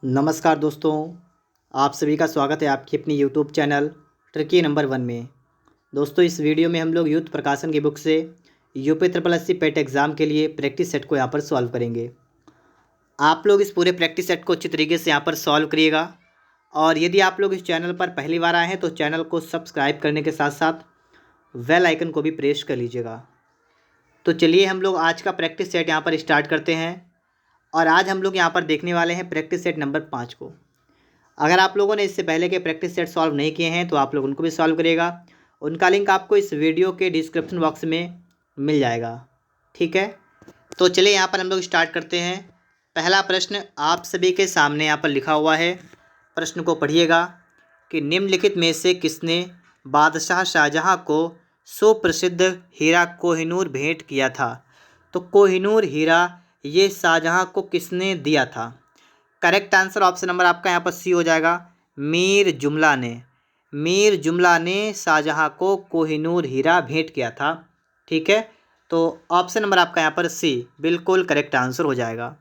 नमस्कार दोस्तों, आप सभी का स्वागत है आपकी अपनी यूट्यूब चैनल ट्रिकी नंबर 1 में। दोस्तों, इस वीडियो में हम लोग यूथ प्रकाशन की बुक से यूपी ट्रिपल एससी पेट एग्ज़ाम के लिए प्रैक्टिस सेट को यहाँ पर सॉल्व करेंगे। आप लोग इस पूरे प्रैक्टिस सेट को अच्छी तरीके से यहाँ पर सॉल्व करिएगा। और यदि आप लोग इस चैनल पर पहली बार आए हैं तो चैनल को सब्सक्राइब करने के साथ साथ बेल आइकन को भी प्रेस कर लीजिएगा। तो चलिए हम लोग आज का प्रैक्टिस सेट यहाँ पर स्टार्ट करते हैं। और आज हम लोग यहाँ पर देखने वाले हैं प्रैक्टिस सेट नंबर 5 को। अगर आप लोगों ने इससे पहले के प्रैक्टिस सेट सॉल्व नहीं किए हैं तो आप लोग उनको भी सॉल्व करिएगा। उनका लिंक आपको इस वीडियो के डिस्क्रिप्शन बॉक्स में मिल जाएगा। ठीक है, तो चलिए यहाँ पर हम लोग स्टार्ट करते हैं। पहला प्रश्न आप सभी के सामने यहाँ पर लिखा हुआ है। प्रश्न को पढ़िएगा कि निम्नलिखित में से किसने बादशाह शाहजहाँ को सुप्रसिद्ध हीरा कोहिनूर भेंट किया था। तो कोहिनूर हीरा ये शाहजहाँ को किसने दिया था। करेक्ट आंसर ऑप्शन नंबर आपका यहाँ पर सी हो जाएगा, मीर जुमला ने। मीर जुमला ने शाहजहाँ को कोहिनूर हीरा भेंट किया था। ठीक है, तो ऑप्शन नंबर आपका यहाँ पर सी बिल्कुल करेक्ट आंसर हो जाएगा।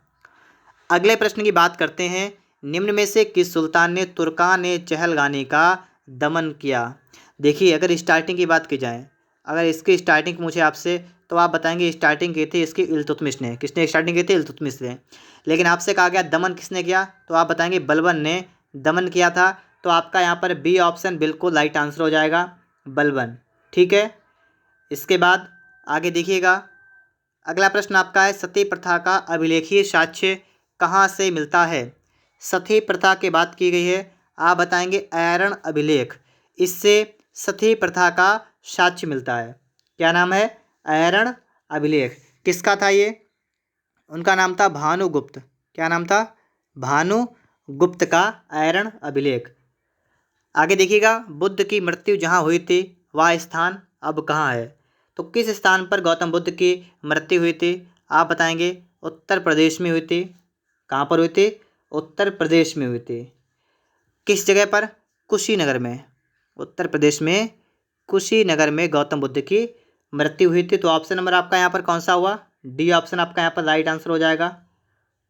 अगले प्रश्न की बात करते हैं। निम्न में से किस सुल्तान ने तुर्कान चहलगानी का दमन किया। देखिए, अगर स्टार्टिंग की बात की जाए, अगर इसकी स्टार्टिंग पूछे आपसे तो आप बताएंगे स्टार्टिंग की थी इसकी इल्तुतमिश ने। किसने स्टार्टिंग की थी? इल्तुतमिश ने। लेकिन आपसे कहा गया दमन किसने किया, तो आप बताएंगे बलबन ने दमन किया था। तो आपका यहाँ पर बी ऑप्शन बिल्कुल राइट आंसर हो जाएगा, बलबन। ठीक है, इसके बाद आगे देखिएगा। अगला प्रश्न आपका है, सती प्रथा का अभिलेखीय साक्ष्य कहाँ से मिलता है। सती प्रथा की बात की गई है, आप बताएंगे ऐरण अभिलेख। इससे सती प्रथा का साक्ष्य मिलता है। क्या नाम है? ऐरण अभिलेख। किसका था ये? उनका नाम था भानुगुप्त। क्या नाम था? भानुगुप्त का ऐरण अभिलेख। आगे देखिएगा, बुद्ध की मृत्यु जहाँ हुई थी वह स्थान अब कहाँ है। तो किस स्थान पर गौतम बुद्ध की मृत्यु हुई थी? आप बताएंगे उत्तर प्रदेश में हुई थी। कहाँ पर हुई थी? उत्तर प्रदेश में हुई थी। किस जगह पर? कुशीनगर में। उत्तर प्रदेश में कुशीनगर में गौतम बुद्ध की मृत्यु हुई थी। तो ऑप्शन नंबर आपका यहाँ पर कौन सा हुआ? डी ऑप्शन आपका यहाँ पर राइट आंसर हो जाएगा।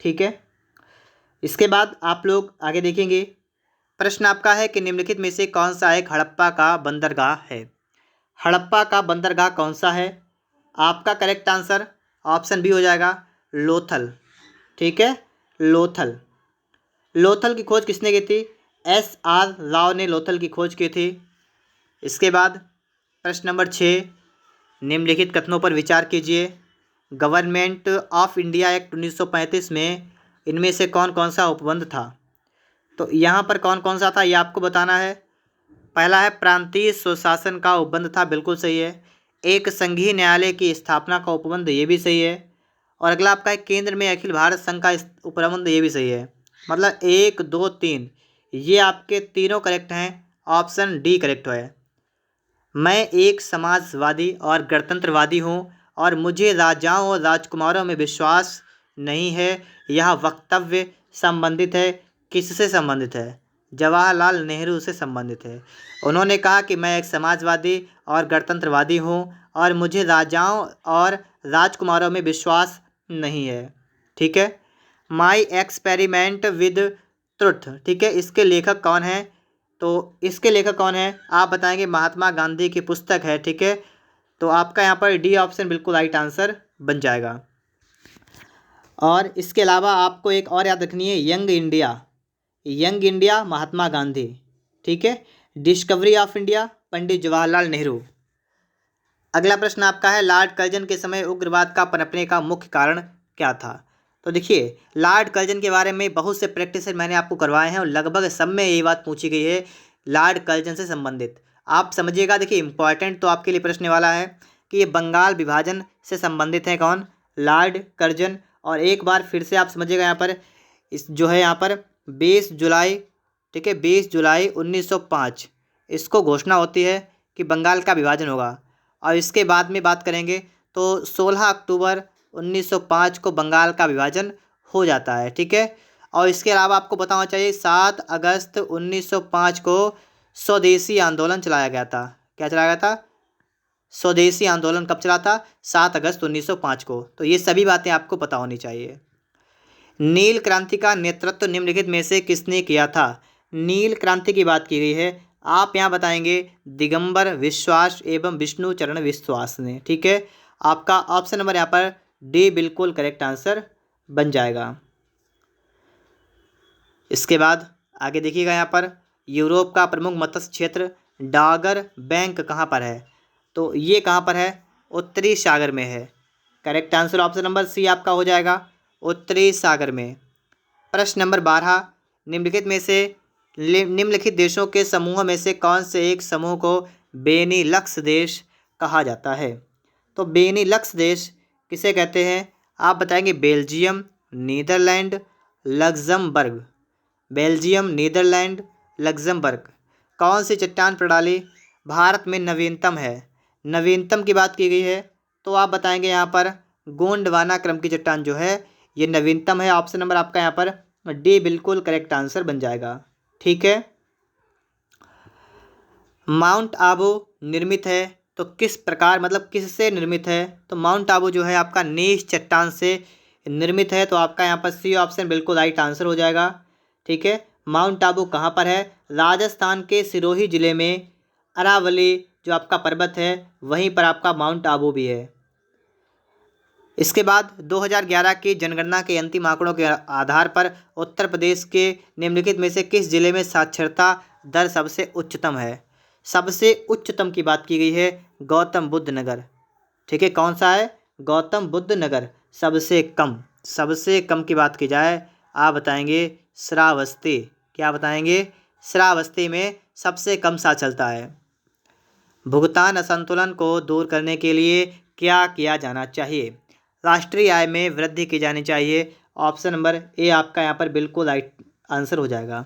ठीक है, इसके बाद आप लोग आगे देखेंगे। प्रश्न आपका है कि निम्नलिखित में से कौन सा एक हड़प्पा का बंदरगाह है। हड़प्पा का बंदरगाह कौन सा है? आपका करेक्ट आंसर ऑप्शन बी हो जाएगा, लोथल। ठीक है, लोथल। लोथल की खोज किसने की थी? S.R. राव ने लोथल की खोज की थी। इसके बाद प्रश्न नंबर 6, निम्नलिखित कथनों पर विचार कीजिए। गवर्नमेंट ऑफ इंडिया एक्ट 1935 में इनमें से कौन कौन सा उपबंध था। तो यहाँ पर कौन कौन सा था ये आपको बताना है। पहला है प्रांतीय स्वशासन का उपबंध था, बिल्कुल सही है। एक संघीय न्यायालय की स्थापना का उपबंध, ये भी सही है। और अगला आपका है केंद्र में अखिल भारत संघ का उपबंध, ये भी सही है। मतलब 1 2 3 ये आपके तीनों करेक्ट हैं। ऑप्शन डी करेक्ट है। मैं एक समाजवादी और गणतंत्रवादी हूँ और मुझे राजाओं और राजकुमारों में विश्वास नहीं है। यह वक्तव्य संबंधित है, किससे संबंधित है? जवाहरलाल नेहरू से संबंधित है। उन्होंने कहा कि मैं एक समाजवादी और गणतंत्रवादी हूँ और मुझे राजाओं और राजकुमारों में विश्वास नहीं है। ठीक है, माई एक्सपेरिमेंट विद ट्रुथ। ठीक है, इसके लेखक कौन हैं? तो इसके लेखक कौन है आप बताएंगे, महात्मा गांधी की पुस्तक है। ठीक है, तो आपका यहाँ पर डी ऑप्शन बिल्कुल राइट आंसर बन जाएगा। और इसके अलावा आपको एक और याद रखनी है, young India. Young India Mahatma Gandhi. ठीक है, discovery of India Pandit Jawaharlal Nehru. अगला प्रश्न आपका है, लॉर्ड कर्जन के समय उग्रवाद का पनपने का मुख्य कारण क्या था। तो देखिए, लॉर्ड कर्जन के बारे में बहुत से प्रैक्टिस मैंने आपको करवाए हैं और लगभग सब में यही बात पूछी गई है लॉर्ड कर्जन से संबंधित। आप समझिएगा, देखिए इंपॉर्टेंट तो आपके लिए प्रश्न वाला है कि ये बंगाल विभाजन से संबंधित है कौन? Lord Curzon. और एक बार फिर से आप समझिएगा, यहाँ पर इस जो है यहाँ पर 20 जुलाई, ठीक है 20 जुलाई 1905 इसको घोषणा होती है कि बंगाल का विभाजन होगा। और इसके बाद में बात करेंगे तो 16 अक्टूबर 1905 को बंगाल का विभाजन हो जाता है। ठीक है, और इसके अलावा आपको बताना चाहिए 7 अगस्त 1905 को स्वदेशी आंदोलन चलाया गया था। क्या चलाया गया था? स्वदेशी आंदोलन कब चला था? 7 अगस्त 1905 को। तो ये सभी बातें आपको पता होनी चाहिए। नील क्रांति का नेतृत्व निम्नलिखित में से किसने किया था? नील क्रांति की बात की गई है। आप यहाँ बताएंगे दिगंबर विश्वास एवं विष्णु चरण विश्वास ने। ठीक है, आपका ऑप्शन नंबर यहाँ पर डी बिल्कुल करेक्ट आंसर बन जाएगा। इसके बाद आगे देखिएगा, यहाँ पर यूरोप का प्रमुख मत्स्य क्षेत्र डागर बैंक कहाँ पर है? तो ये कहाँ पर है? उत्तरी सागर में है। Correct answer option number C आपका हो जाएगा, उत्तरी सागर में। प्रश्न नंबर 12, निम्नलिखित में से निम्नलिखित देशों के समूह में से कौन से एक समूह को बेनिलक्स देश कहा जाता है? तो बेनिलक्स देश किसे कहते हैं? आप बताएंगे Belgium, Netherlands, Luxembourg. Belgium, Netherlands, Luxembourg. कौन सी चट्टान प्रणाली भारत में नवीनतम है? नवीनतम की बात की गई है तो आप बताएंगे यहाँ पर गोंडवाना क्रम की चट्टान जो है ये नवीनतम है। ऑप्शन नंबर आपका यहाँ पर डी बिल्कुल करेक्ट आंसर बन जाएगा। ठीक है, माउंट आबू निर्मित है तो किस प्रकार, मतलब किससे निर्मित है? तो माउंट आबू जो है आपका नीच चट्टान से निर्मित है, तो आपका यहाँ पर सी ऑप्शन बिल्कुल राइट आंसर हो जाएगा। ठीक है, माउंट आबू कहाँ पर है? राजस्थान के सिरोही जिले में अरावली जो आपका पर्वत है वहीं पर आपका माउंट आबू भी है। इसके बाद 2011 की जनगणना के अंतिम आंकड़ों के आधार पर उत्तर प्रदेश के निम्नलिखित में से किस जिले में साक्षरता दर सबसे उच्चतम है? सबसे उच्चतम की बात की गई है गौतम बुद्ध नगर। ठीक है, कौन सा है? गौतम बुद्ध नगर। सबसे कम की बात की जाए आप बताएंगे श्रावस्ती। क्या बताएंगे? श्रावस्ती में सबसे कम साक्षरता है। भुगतान असंतुलन को दूर करने के लिए क्या किया जाना चाहिए? राष्ट्रीय आय में वृद्धि की जानी चाहिए। ऑप्शन नंबर ए आपका यहाँ पर बिल्कुल राइट आंसर हो जाएगा।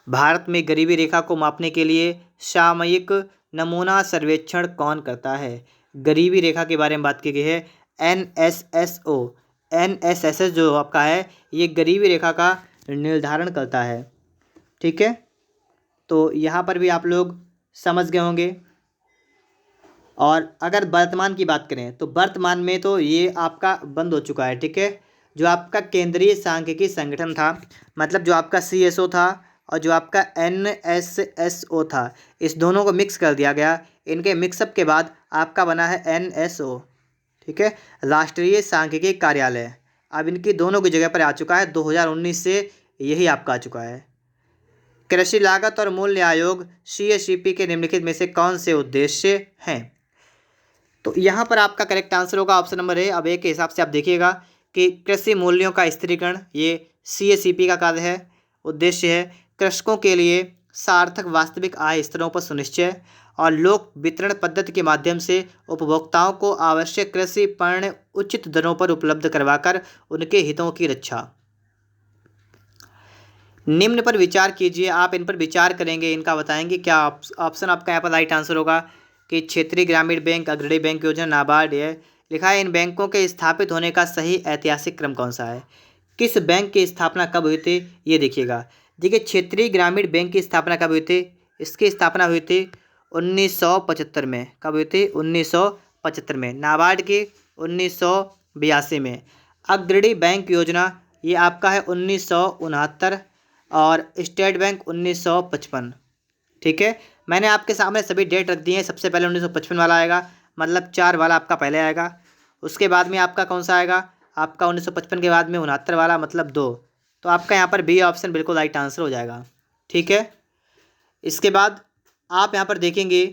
भारत में गरीबी रेखा को मापने के लिए सामयिक नमूना सर्वेक्षण कौन करता है? गरीबी रेखा के बारे में बात की गई है NSSO। NSSS जो आपका है ये गरीबी रेखा का निर्धारण करता है। ठीक है, तो यहाँ पर भी आप लोग समझ गए होंगे। और अगर वर्तमान की बात करें तो वर्तमान में तो ये आपका बंद हो चुका है। ठीक है, जो आपका केंद्रीय सांख्यिकी संगठन था, मतलब जो आपका CSO था और जो आपका NSSO था, इस दोनों को मिक्स कर दिया गया। इनके मिक्सअप के बाद आपका बना है NSO। ठीक है, राष्ट्रीय सांख्यिकी कार्यालय अब इनकी दोनों की जगह पर आ चुका है। 2019 से यही आपका आ चुका है। कृषि लागत और मूल्य आयोग CSCP के निम्नलिखित में से कौन से उद्देश्य हैं? तो यहाँ पर आपका करेक्ट आंसर होगा ऑप्शन नंबर ए। अब ए के हिसाब से आप देखिएगा कि कृषि मूल्यों का स्थिरीकरण ये CSCP का कार्य है, उद्देश्य है। कृषकों के लिए सार्थक वास्तविक आय स्तरों पर सुनिश्चय और लोक वितरण पद्धति के माध्यम से उपभोक्ताओं को आवश्यक कृषि पण्य उचित दरों पर उपलब्ध करवाकर उनके हितों की रक्षा। निम्न पर विचार कीजिए, आप इन पर विचार करेंगे, इनका बताएंगे क्या? ऑप्शन आपका यहाँ पर राइट आंसर होगा कि क्षेत्रीय ग्रामीण बैंक, अग्रणी बैंक योजना, नाबार्ड है। लिखा है इन बैंकों के स्थापित होने का सही ऐतिहासिक क्रम कौन सा है? किस बैंक की स्थापना कब हुई थी ये देखिएगा। देखिए, क्षेत्रीय ग्रामीण बैंक की स्थापना कब हुई थी? इसकी स्थापना हुई थी 1975 में। कब हुई थी? 1975 में। नाबार्ड की 1982 में। अग्रणी बैंक योजना ये आपका है 1969 और स्टेट बैंक 1955। ठीक है, मैंने आपके सामने सभी डेट रख दी हैं। सबसे पहले 1955 वाला आएगा, मतलब 4 वाला आपका पहले आएगा। उसके बाद में आपका कौन सा आएगा? आपका 1955 के बाद में 69 वाला, मतलब 2। तो आपका यहाँ पर बी ऑप्शन बिल्कुल राइट आंसर हो जाएगा। ठीक है, इसके बाद आप यहाँ पर देखेंगे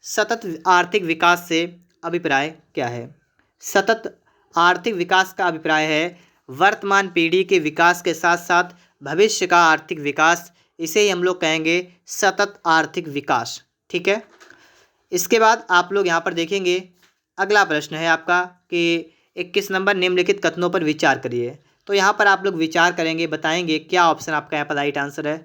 सतत आर्थिक विकास से अभिप्राय क्या है? सतत आर्थिक विकास का अभिप्राय है वर्तमान पीढ़ी के विकास के साथ साथ भविष्य का आर्थिक विकास। इसे ही हम लोग कहेंगे सतत आर्थिक विकास। ठीक है, इसके बाद आप लोग यहाँ पर देखेंगे अगला प्रश्न है आपका कि 21 नंबर निम्नलिखित कथनों पर विचार करिए। तो यहाँ पर आप लोग विचार करेंगे, बताएंगे क्या ऑप्शन आपका यहाँ पर राइट आंसर है।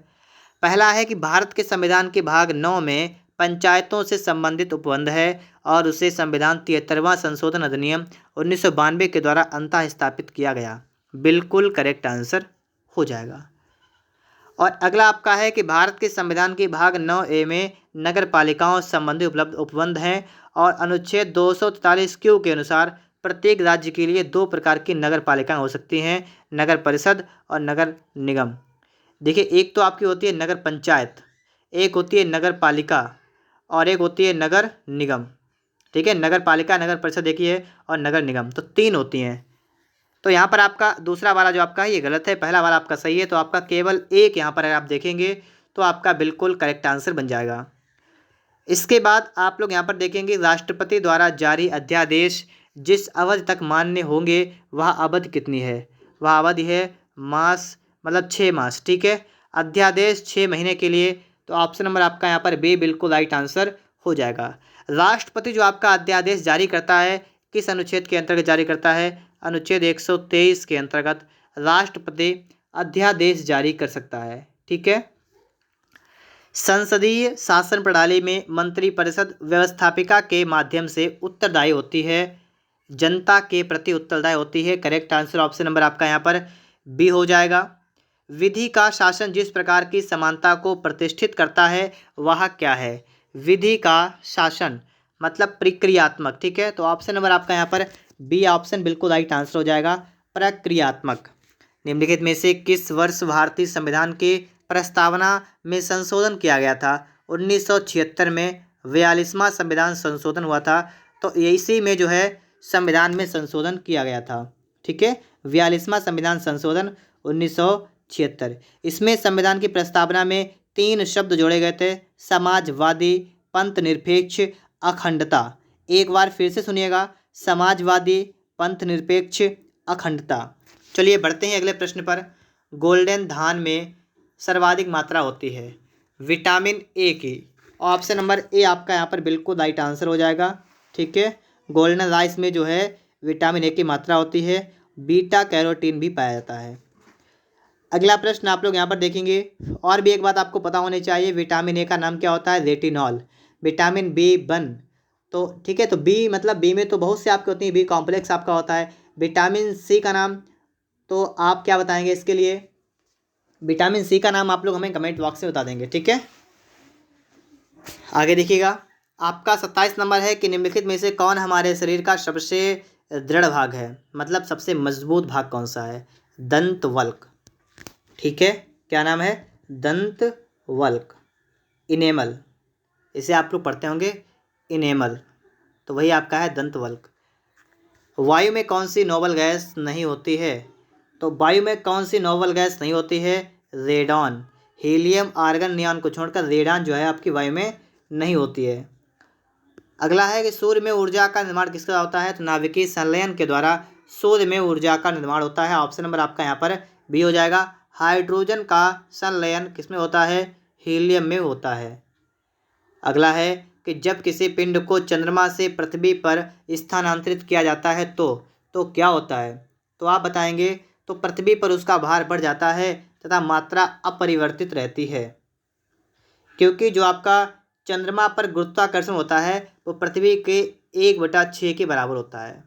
पहला है कि भारत के संविधान के भाग 9 में पंचायतों से संबंधित उपबंध है और उसे संविधान 73वां संशोधन अधिनियम 1992 के द्वारा अंतः स्थापित किया गया। बिल्कुल करेक्ट आंसर हो जाएगा। और अगला आपका है कि भारत के संविधान के भाग 9A में नगर पालिकाओं से संबंधित उपलब्ध उपबंध हैं और अनुच्छेद 243Q के अनुसार प्रत्येक राज्य के लिए 2 प्रकार की नगर पालिकाएं हो सकती हैं, नगर परिषद और नगर निगम। देखिए, एक तो आपकी होती है नगर पंचायत, एक होती है नगर पालिका और एक होती है नगर निगम। ठीक है, नगर पालिका, नगर परिषद देखिए है और नगर निगम, तो 3 होती हैं। तो यहाँ पर आपका दूसरा वाला जो आपका है ये गलत है, पहला वाला आपका सही है। तो आपका केवल एक यहाँ पर अगर आप देखेंगे तो आपका बिल्कुल करेक्ट आंसर बन जाएगा। इसके बाद आप लोग यहाँ पर देखेंगे राष्ट्रपति द्वारा जारी अध्यादेश जिस अवधि तक मान्य होंगे वह अवधि कितनी है। वह अवधि है मास, मतलब 6 मास। ठीक है, अध्यादेश 6 महीने के लिए। तो ऑप्शन नंबर आपका यहाँ पर बी बिल्कुल राइट आंसर हो जाएगा। राष्ट्रपति जो आपका अध्यादेश जारी करता है किस अनुच्छेद के अंतर्गत जारी करता है? अनुच्छेद 123 के अंतर्गत राष्ट्रपति अध्यादेश जारी कर सकता है। ठीक है, संसदीय शासन प्रणाली में मंत्रिपरिषद व्यवस्थापिका के माध्यम से उत्तरदायी होती है, जनता के प्रति उत्तरदायी होती है। करेक्ट आंसर ऑप्शन नंबर आपका यहाँ पर बी हो जाएगा। विधि का शासन जिस प्रकार की समानता को प्रतिष्ठित करता है वह क्या है? विधि का शासन मतलब प्रक्रियात्मक। ठीक है, तो ऑप्शन नंबर आपका यहाँ पर बी ऑप्शन बिल्कुल राइट आंसर हो जाएगा, प्रक्रियात्मक। निम्नलिखित में से किस वर्ष भारतीय संविधान के प्रस्तावना में संशोधन किया गया था? 1976 में 42वां संविधान संशोधन हुआ था। तो इसी में जो है संविधान में संशोधन किया गया था। ठीक है, 42वां संविधान संशोधन 1976। इसमें संविधान की प्रस्तावना में 3 शब्द जोड़े गए थे, समाजवादी, पंथ निरपेक्ष, अखंडता। एक बार फिर से सुनिएगा, समाजवादी, पंथ निरपेक्ष, अखंडता। चलिए बढ़ते हैं अगले प्रश्न पर। गोल्डन धान में सर्वाधिक मात्रा होती है विटामिन ए की। ऑप्शन नंबर ए आपका यहाँ पर बिल्कुल राइट आंसर हो जाएगा। ठीक है, गोल्डन राइस में जो है विटामिन ए की मात्रा होती है, बीटा कैरोटीन भी पाया जाता है। अगला प्रश्न आप लोग यहाँ पर देखेंगे। और भी एक बात आपको पता होनी चाहिए, विटामिन ए का नाम क्या होता है? रेटिनॉल। विटामिन B1, तो ठीक है, तो बी मतलब बी में तो बहुत से आपके होती हैं, बी कॉम्प्लेक्स आपका होता है। विटामिन सी का नाम तो आप क्या बताएंगे इसके लिए? विटामिन सी का नाम आप लोग हमें कमेंट बॉक्स में बता देंगे। ठीक है, आगे देखिएगा। आपका 27 नंबर है कि निम्नलिखित में से कौन हमारे शरीर का सबसे दृढ़ भाग है, मतलब सबसे मजबूत भाग कौन सा है? दंतवल्क। ठीक है, क्या नाम है? दंतवल्क, इनेमल। इसे आप लोग पढ़ते होंगे इनेमल, तो वही आपका है दंतवल्क। वायु में कौन सी नोबल गैस नहीं होती है? तो वायु में कौन सी नोबल गैस नहीं होती है? रेडॉन। हीलियम, आर्गन, नियॉन को छोड़कर रेडॉन जो है आपकी वायु में नहीं होती है। अगला है कि सूर्य में ऊर्जा का निर्माण किसका होता है? तो नाभिकीय संलयन के द्वारा सूर्य में ऊर्जा का निर्माण होता है। ऑप्शन नंबर आपका यहाँ पर बी हो जाएगा। हाइड्रोजन का संलयन किसमें होता है? हीलियम में होता है। अगला है कि जब किसी पिंड को चंद्रमा से पृथ्वी पर स्थानांतरित किया जाता है तो क्या होता है? तो आप बताएंगे। तो पृथ्वी पर उसका भार बढ़ जाता है तथा मात्रा अपरिवर्तित रहती है, क्योंकि जो आपका चंद्रमा पर गुरुत्वाकर्षण होता है वो पृथ्वी के 1/6 के बराबर होता है।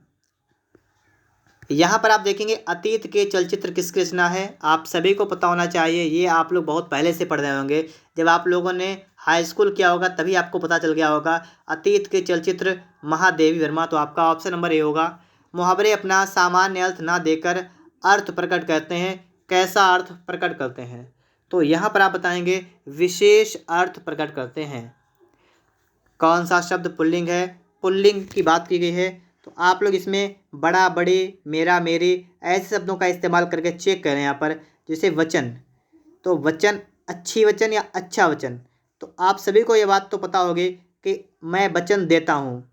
यहाँ पर आप देखेंगे अतीत के चलचित्र किसकी रचना है? आप सभी को पता होना चाहिए, ये आप लोग बहुत पहले से पढ़ रहे होंगे। जब आप लोगों ने हाई स्कूल किया होगा तभी आपको पता चल गया होगा। अतीत के चलचित्र महादेवी वर्मा, तो आपका ऑप्शन नंबर ए होगा। मुहावरे अपना सामान्य अर्थ ना देकर अर्थ प्रकट करते हैं, कैसा अर्थ प्रकट करते हैं? तो यहाँ पर आप बताएंगे विशेष अर्थ प्रकट करते हैं। कौन सा शब्द पुल्लिंग है? पुल्लिंग की बात की गई है, तो आप लोग इसमें बड़ा, बड़े, मेरा, मेरे ऐसे शब्दों का इस्तेमाल करके चेक करें। यहाँ पर जैसे वचन, तो वचन अच्छी वचन या अच्छा वचन, तो आप सभी को ये बात तो पता होगी कि मैं वचन देता हूँ,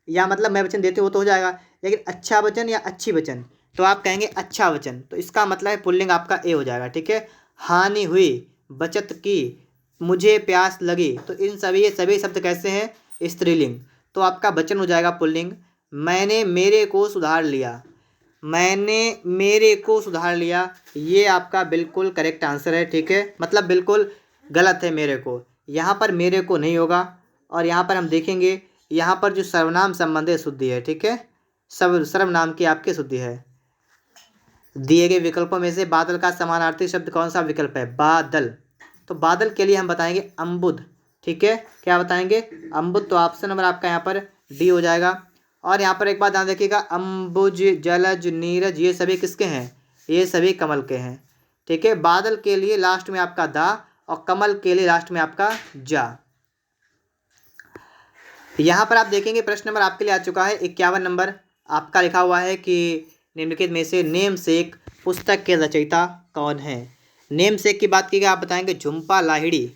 या मतलब मैं वचन देते हो तो हो जाएगा, लेकिन अच्छा वचन या अच्छी वचन, तो आप कहेंगे अच्छा वचन, तो इसका मतलब है पुल्लिंग आपका ए हो जाएगा। ठीक है, हानि हुई, बचत की, मुझे प्यास लगी, तो इन सभी शब्द कैसे हैं? स्त्रीलिंग, तो आपका वचन हो जाएगा पुल्लिंग। मैंने मेरे को सुधार लिया, मैंने मेरे को सुधार लिया, ये आपका बिल्कुल करेक्ट आंसर है। ठीक है, मतलब बिल्कुल गलत है मेरे को, यहाँ पर मेरे को नहीं होगा। और यहाँ पर हम देखेंगे, यहाँ पर जो सर्वनाम संबंधी शुद्धि है। ठीक है, सब सर्वनाम की आपकी शुद्धि है। दिए गए विकल्पों में से बादल का समानार्थी शब्द कौन सा विकल्प है? बादल, तो बादल के लिए हम बताएंगे अम्बुद। ठीक है, क्या बताएंगे? अम्बुद, तो ऑप्शन नंबर आपका यहाँ पर डी हो जाएगा। और यहाँ पर एक बात ध्यान रखिएगा, अम्बुज, जलज, नीरज, ये सभी किसके हैं? ये सभी कमल के हैं। ठीक है, बादल के लिए लास्ट में आपका दा और कमल के लिए लास्ट में आपका जा। यहाँ पर आप देखेंगे प्रश्न नंबर आपके लिए आ चुका है 51 नंबर। आपका लिखा हुआ है कि निम्नलिखित में से नेम सेक पुस्तक के रचयिता कौन है। नेम सेक की बात की गई, आप बताएंगे झुम्पा लाहिड़ी।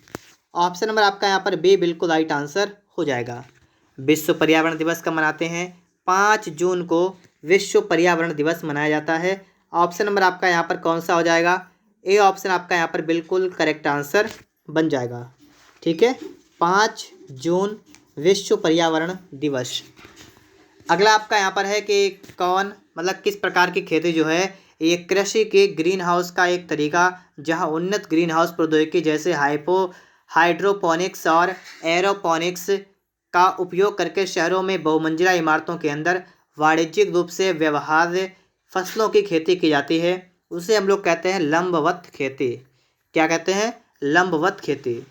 ऑप्शन नंबर आपका यहाँ पर बी बिल्कुल राइट आंसर हो जाएगा। विश्व पर्यावरण दिवस कब मनाते हैं? 5 जून को विश्व पर्यावरण दिवस मनाया जाता है। ऑप्शन नंबर आपका यहाँ पर कौन सा हो जाएगा? ए ऑप्शन आपका यहाँ पर बिल्कुल करेक्ट आंसर बन जाएगा। ठीक है, 5 जून विश्व पर्यावरण दिवस। अगला आपका यहाँ पर है कि कौन मतलब किस प्रकार की खेती जो है ये कृषि के ग्रीन हाउस का एक तरीका, जहाँ उन्नत ग्रीन हाउस प्रौद्योगिकी जैसे हाइड्रोपोनिक्स और एरोपोनिक्स का उपयोग करके शहरों में बहुमंजिला इमारतों के अंदर वाणिज्यिक रूप से व्यवहार्य फसलों की खेती की जाती है, उसे हम लोग कहते हैं लंबवत खेती। क्या कहते हैं? लंबवत खेती।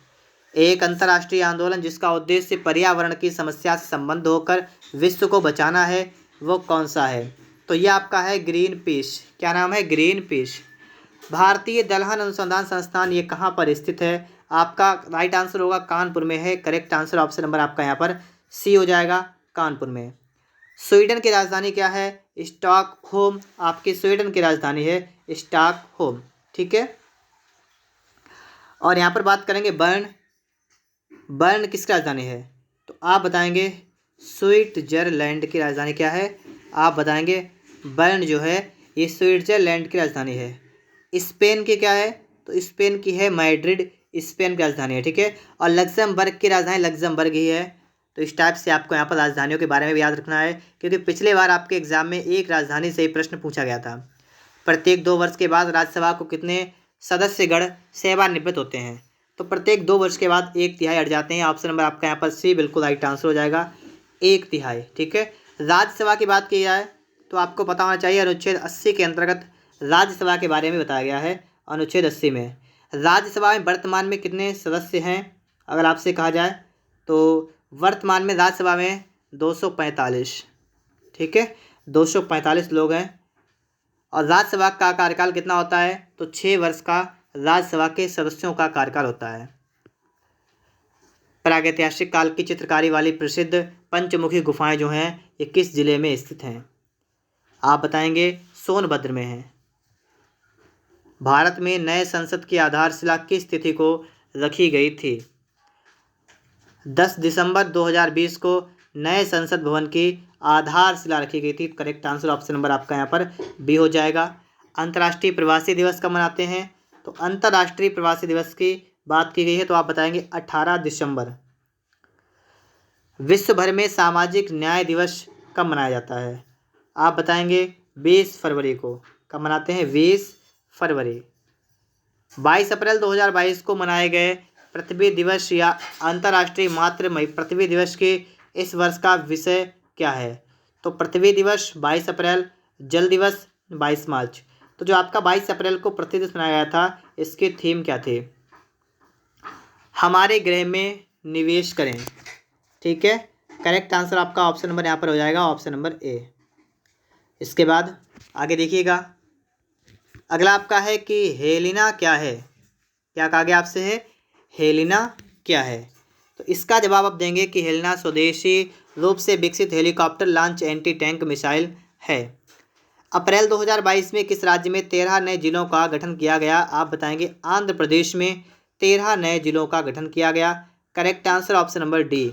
एक अंतर्राष्ट्रीय आंदोलन जिसका उद्देश्य पर्यावरण की समस्या से संबंध होकर विश्व को बचाना है, वो कौन सा है? तो ये आपका है ग्रीन पीस। क्या नाम है? Green peas. भारतीय दलहन अनुसंधान संस्थान ये कहाँ पर स्थित है? आपका राइट आंसर होगा कानपुर में है। करेक्ट आंसर ऑप्शन नंबर आपका यहाँ पर सी हो जाएगा, कानपुर में। स्वीडन की राजधानी क्या है? स्टॉकहोम। आपकी स्वीडन की राजधानी है स्टॉकहोम। ठीक है, और यहाँ पर बात करेंगे बर्न किसकी राजधानी है? तो आप बताएंगे स्विट्जरलैंड की राजधानी क्या है? आप बताएंगे बर्न जो है ये स्विट्जरलैंड की राजधानी है। स्पेन की क्या है? तो स्पेन की है मैड्रिड, स्पेन की राजधानी है। ठीक है, और लग्जमबर्ग की राजधानी लग्जमबर्ग ही है। तो इस टाइप से आपको यहाँ पर राजधानियों के बारे में भी याद रखना है, क्योंकि पिछले बार आपके एग्जाम में एक राजधानी से ही प्रश्न पूछा गया था। प्रत्येक 2 वर्ष के बाद राज्यसभा को कितने सदस्यगण सेवानिवृत्त होते हैं? तो प्रत्येक 2 वर्ष के बाद 1/3 हट जाते हैं। ऑप्शन नंबर आपका यहाँ पर सी बिल्कुल राइट आंसर हो जाएगा, 1/3। ठीक है, राज्यसभा की बात की जाए तो आपको पता होना चाहिए अनुच्छेद 80 के अंतर्गत राज्यसभा के बारे में बताया गया है। अनुच्छेद 80 में राज्यसभा में वर्तमान में कितने सदस्य हैं अगर आपसे कहा जाए, तो वर्तमान में राज्यसभा में 245। ठीक है, 245 लोग हैं। और राज्यसभा का कार्यकाल कितना होता है? तो 6 वर्ष का राज्यसभा के सदस्यों का कार्यकाल होता है। प्रागैतिहासिक काल की चित्रकारी वाली प्रसिद्ध पंचमुखी गुफाएं जो हैं ये किस जिले में स्थित हैं? आप बताएंगे सोनभद्र में है। भारत में नए संसद की आधारशिला किस तिथि को रखी गई थी? 10 दिसंबर 2020 को नए संसद भवन की आधारशिला रखी गई थी। करेक्ट आंसर ऑप्शन नंबर आपका यहाँ पर बी हो जाएगा। अंतर्राष्ट्रीय प्रवासी दिवस कब मनाते हैं? तो अंतर्राष्ट्रीय प्रवासी दिवस की बात की गई है तो आप बताएंगे 18 दिसंबर। विश्व भर में सामाजिक न्याय दिवस कब मनाया जाता है? आप बताएंगे 20 फरवरी को। कब मनाते हैं? 20 फरवरी। 22 अप्रैल 2022 को मनाए गए पृथ्वी दिवस या अंतर्राष्ट्रीय मातृ पृथ्वी दिवस के इस वर्ष का विषय क्या है? तो पृथ्वी दिवस 22 अप्रैल, जल दिवस 22 मार्च। तो जो आपका 22 अप्रैल को पृथ्वी दिवस मनाया गया था, इसकी थीम क्या थी? हमारे ग्रह में निवेश करें। ठीक है, करेक्ट आंसर आपका ऑप्शन नंबर यहाँ पर हो जाएगा, ऑप्शन नंबर ए। इसके बाद आगे देखिएगा, अगला आपका है कि हेलिना क्या है? क्या कहा गया आपसे है? हेलिना क्या है? तो इसका जवाब आप देंगे कि हेलिना स्वदेशी रूप से विकसित helicopter launch anti tank missile है। अप्रैल 2022 में किस राज्य में 13 नए जिलों का गठन किया गया? आप बताएंगे आंध्र प्रदेश में 13 नए जिलों का गठन किया गया। Correct answer option number D.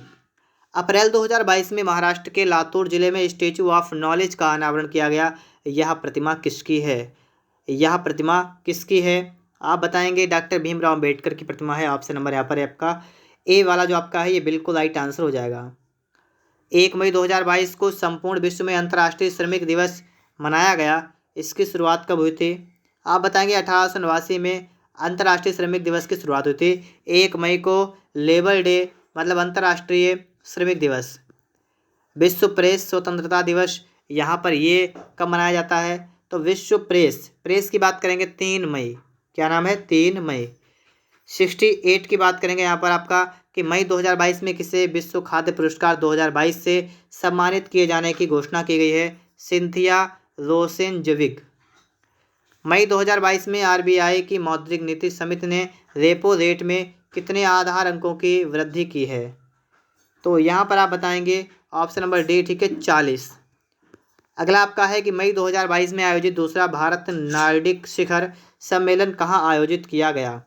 अप्रैल 2022 में महाराष्ट्र के लातूर जिले में स्टैचू ऑफ नॉलेज का अनावरण किया गया। यह प्रतिमा किसकी है? यह प्रतिमा किसकी है? आप बताएंगे डॉक्टर भीमराव अम्बेडकर की प्रतिमा है। ऑप्शन नंबर यहाँ पर है आपका ए वाला जो आपका है ये बिल्कुल राइट आंसर हो जाएगा। 1 मई 2022 को संपूर्ण विश्व में अंतर्राष्ट्रीय श्रमिक दिवस मनाया गया। इसकी शुरुआत कब हुई थी? आप बताएंगे 1889 में अंतर्राष्ट्रीय श्रमिक दिवस की शुरुआत हुई थी। 1 मई को लेबर डे मतलब अंतर्राष्ट्रीय श्रमिक दिवस। विश्व प्रेस स्वतंत्रता दिवस यहाँ पर ये कब मनाया जाता है? तो विश्व प्रेस की बात करेंगे 3 मई। क्या नाम है? 3 मई। 68 की बात करेंगे यहाँ पर आपका कि मई 2022 में किसे विश्व खाद्य पुरस्कार 2022 से सम्मानित किए जाने की घोषणा की गई है? सिंथिया रोसेनजविग। मई 2022 में आरबीआई की मौद्रिक नीति समिति ने रेपो रेट में कितने आधार अंकों की वृद्धि की है? तो यहाँ पर आप बताएंगे ऑप्शन नंबर डी, ठीक है, 40। अगला आपका है कि मई 2022 में आयोजित दूसरा भारत नॉर्डिक शिखर सम्मेलन कहाँ आयोजित किया गया?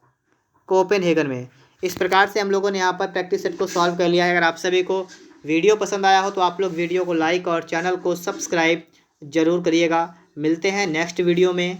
कोपेनहेगन में। इस प्रकार से हम लोगों ने यहाँ पर प्रैक्टिस सेट को सॉल्व कर लिया है। अगर आप सभी को वीडियो पसंद आया हो तो आप लोग वीडियो को लाइक और चैनल को सब्सक्राइब जरूर करिएगा। मिलते हैं नेक्स्ट वीडियो में।